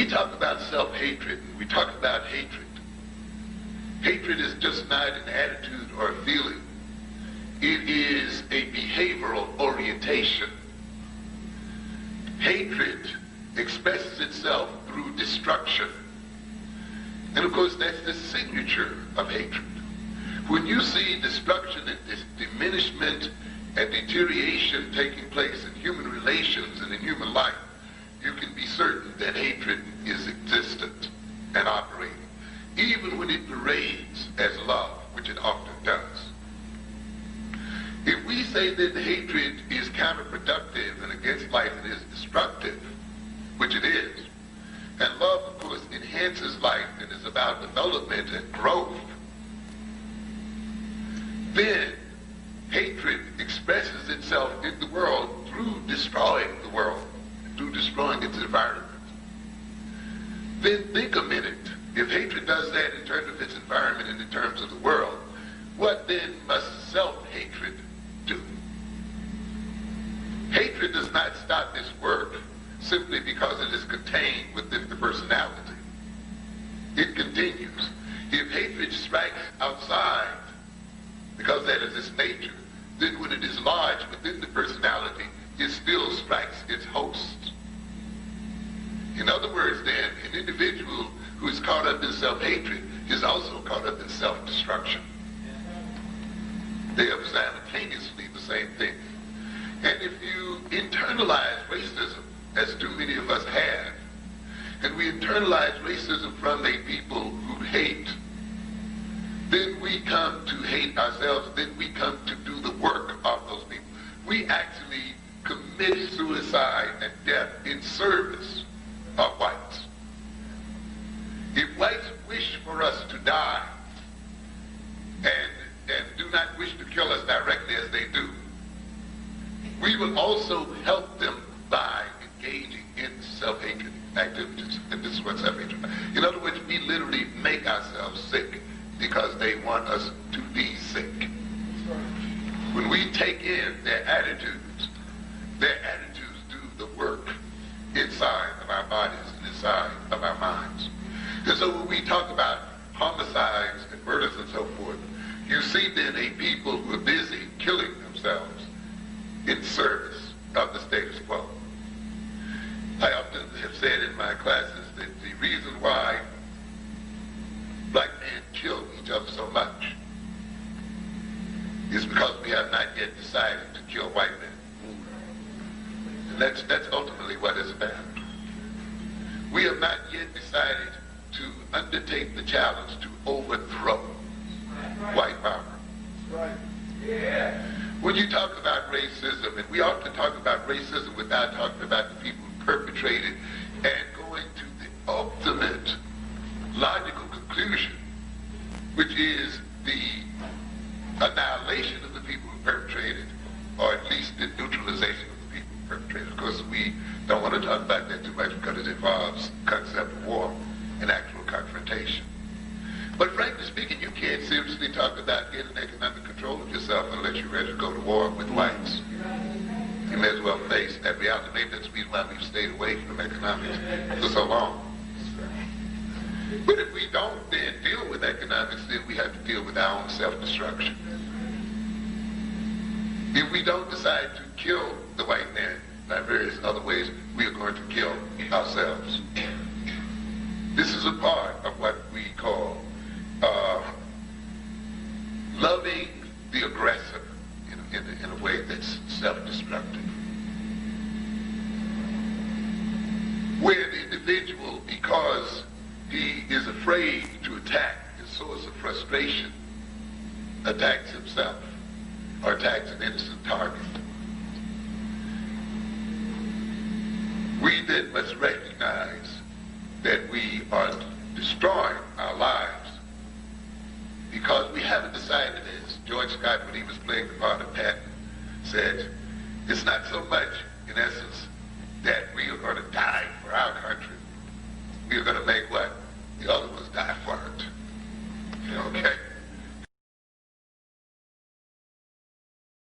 we talk about self-hatred, and we talk about hatred. Hatred is just not an attitude or a feeling. It is a behavioral orientation. Hatred expresses itself through destruction. And of course, that's the signature of hatred. When you see destruction and diminishment and deterioration taking place in human relations and in human life, you can be certain that hatred is existent and operating, even when it parades as love, which it often does. If we say that hatred is counterproductive and against life and is destructive, which it is, and love, of course, enhances life and is about development and growth, then hatred expresses itself in the world through destroying the world, through destroying its environment. Then think a minute. If hatred does that in terms of its environment and in terms of the world, what then must self-hatred do? Hatred does not stop its work simply because it is contained within the personality. It continues. If hatred strikes outside, because that is its nature, then when it is lodged within the personality, it still strikes its host. In other words, then, an individual who is caught up in self-hatred is also caught up in self-destruction. They are simultaneously the same thing. And if you internalize racism, as too many of us have, and we internalize racism from a people who hate, then we come to hate ourselves, then we come to do the work of those people. We actually commit suicide and death in service of whites. If whites wish for us to die and do not wish to kill us directly as they do, we will also help them by engaging in self-hatred activities. And this is what self-hatred is. In other words, we literally make ourselves sick because they want us to be sick. When we take in their attitudes do the work inside of our bodies and inside of our minds. And so when we talk about homicides and murders and so forth, you see then a people who are busy killing themselves in service of the status quo. I often have said in my classes that the reason why black men kill each other so much is because we have not yet decided to kill white men. And that's ultimately what it's about. We have not yet decided to undertake the challenge to overthrow white power. Right. Yeah. When you talk about racism, and we often talk about racism without talking about the people who perpetrate it, and going to the ultimate logical conclusion, which is the annihilation of the people who perpetrate it, or at least the neutralization of the people who perpetrate it. Of course, we don't want to talk about that too much because it involves concept of war and actual confrontation. But frankly speaking, you can't seriously talk about getting economic control of yourself unless you're ready to go to war with whites. You may as well face that reality. Maybe that's the reason why we've stayed away from economics for so long. But if we don't then deal with economics, then we have to deal with our own self-destruction. If we don't decide to kill the white man by various other ways, we are going to kill ourselves. This is a part of what we call loving the aggressor in a way that's self-destructive. Where the individual, because he is afraid to attack his source of frustration, attacks himself or attacks an innocent target. We then must recognize that we are destroying our lives because we haven't decided, as George Scott, when he was playing the part of Patton, said, it's not so much, in essence,